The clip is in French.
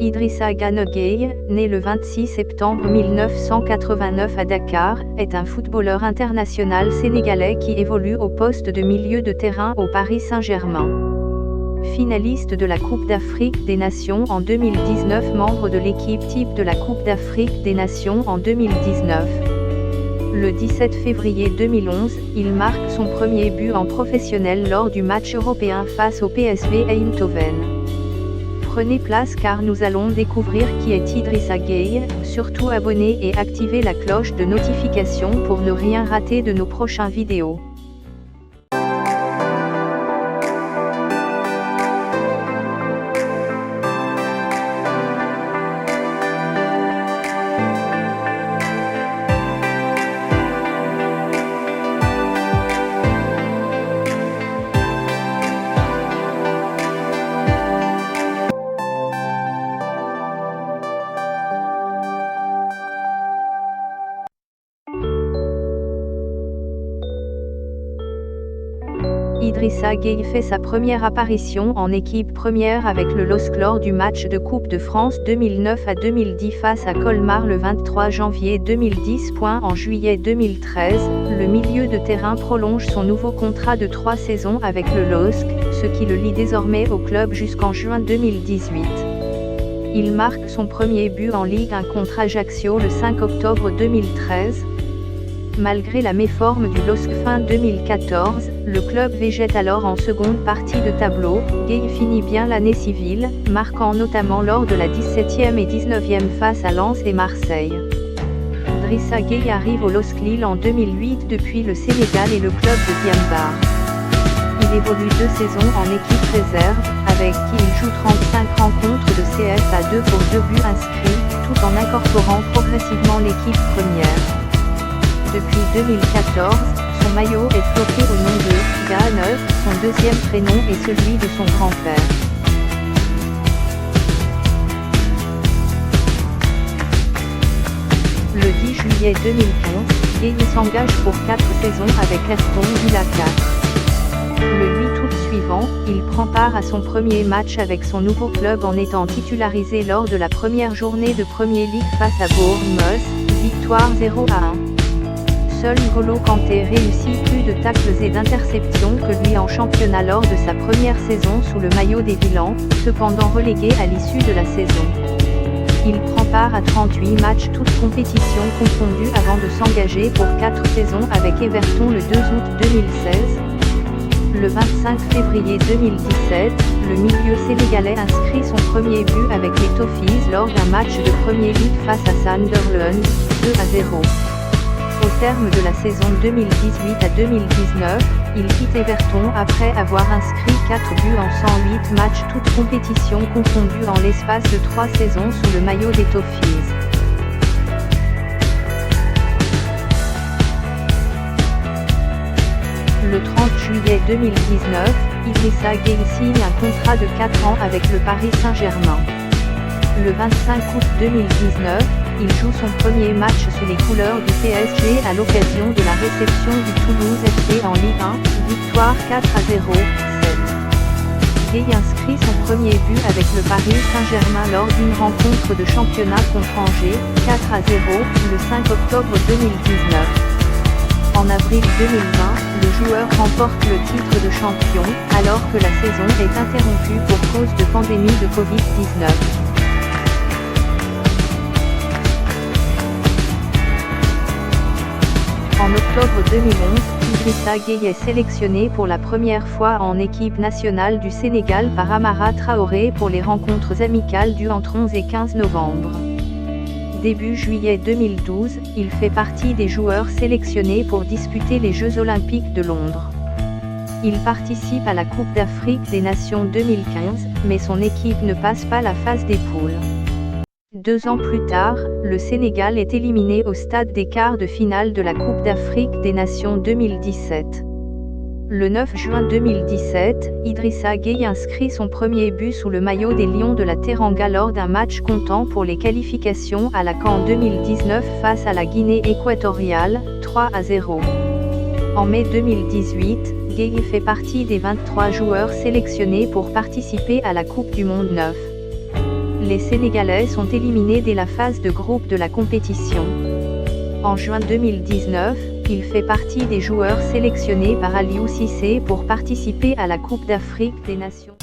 Idrissa Gana Gueye, né le 26 septembre 1989 à Dakar, est un footballeur international sénégalais qui évolue au poste de milieu de terrain au Paris Saint-Germain. Finaliste de la Coupe d'Afrique des Nations en 2019, membre de l'équipe type de la Coupe d'Afrique des Nations en 2019. Le 17 février 2011, il marque son premier but en professionnel lors du match européen face au PSV Eindhoven. Prenez place car nous allons découvrir qui est Idrissa Gueye, surtout abonnez et activez la cloche de notification pour ne rien rater de nos prochaines vidéos. Idrissa Gueye fait sa première apparition en équipe première avec le LOSC lors du match de Coupe de France 2009 à 2010 face à Colmar le 23 janvier 2010. En juillet 2013, le milieu de terrain prolonge son nouveau contrat de 3 saisons avec le LOSC, ce qui le lie désormais au club jusqu'en juin 2018. Il marque son premier but en Ligue 1 contre Ajaccio le 5 octobre 2013. Malgré la méforme du LOSC fin 2014, le club végète alors en seconde partie de tableau. Gueye finit bien l'année civile, marquant notamment lors de la 17e et 19e face à Lens et Marseille. Idrissa Gueye arrive au LOSC Lille en 2008 depuis le Sénégal et le club de Diambar. Il évolue 2 saisons en équipe réserve, avec qui il joue 35 rencontres de CFA2 pour 2 buts inscrits, tout en incorporant progressivement l'équipe première. Depuis 2014, son maillot est floqué au nom de Gana, son deuxième prénom et celui de son grand-père. Le 10 juillet 2015, Gueye s'engage pour 4 saisons avec Aston Villa 4. Le 8 août suivant, il prend part à son premier match avec son nouveau club en étant titularisé lors de la première journée de Premier League face à Bournemouth, victoire 0-1. Seul N'Golo Kanté réussit plus de tacles et d'interceptions que lui en championnat lors de sa première saison sous le maillot des Villans, cependant relégué à l'issue de la saison. Il prend part à 38 matchs toutes compétitions confondues avant de s'engager pour 4 saisons avec Everton le 2 août 2016. Le 25 février 2017, le milieu sénégalais inscrit son premier but avec les Toffees lors d'un match de Premier League face à Sunderland, 2-0. Au terme de la saison 2018 à 2019, il quitte Everton après avoir inscrit 4 buts en 108 matchs toutes compétitions confondues en l'espace de 3 saisons sous le maillot des Toffees. Le 30 juillet 2019, Idrissa Gueye signe un contrat de 4 ans avec le Paris Saint-Germain. Le 25 août 2019, il joue son premier match sous les couleurs du PSG à l'occasion de la réception du Toulouse FC en Ligue 1, victoire 4-0, 7. Gueye inscrit son premier but avec le Paris Saint-Germain lors d'une rencontre de championnat contre Angers, 4-0, le 5 octobre 2019. En avril 2020, le joueur remporte le titre de champion, alors que la saison est interrompue pour cause de pandémie de Covid-19. En octobre 2011, Idrissa Gueye est sélectionné pour la première fois en équipe nationale du Sénégal par Amara Traoré pour les rencontres amicales du entre 11 et 15 novembre. Début juillet 2012, il fait partie des joueurs sélectionnés pour disputer les Jeux Olympiques de Londres. Il participe à la Coupe d'Afrique des Nations 2015, mais son équipe ne passe pas la phase des poules. 2 ans plus tard, le Sénégal est éliminé au stade des quarts de finale de la Coupe d'Afrique des Nations 2017. Le 9 juin 2017, Idrissa Gueye inscrit son premier but sous le maillot des Lions de la Teranga lors d'un match comptant pour les qualifications à la CAN 2019 face à la Guinée équatoriale, 3-0. En mai 2018, Gueye fait partie des 23 joueurs sélectionnés pour participer à la Coupe du Monde 9. Les Sénégalais sont éliminés dès la phase de groupe de la compétition. En juin 2019, il fait partie des joueurs sélectionnés par Aliou Cissé pour participer à la Coupe d'Afrique des Nations.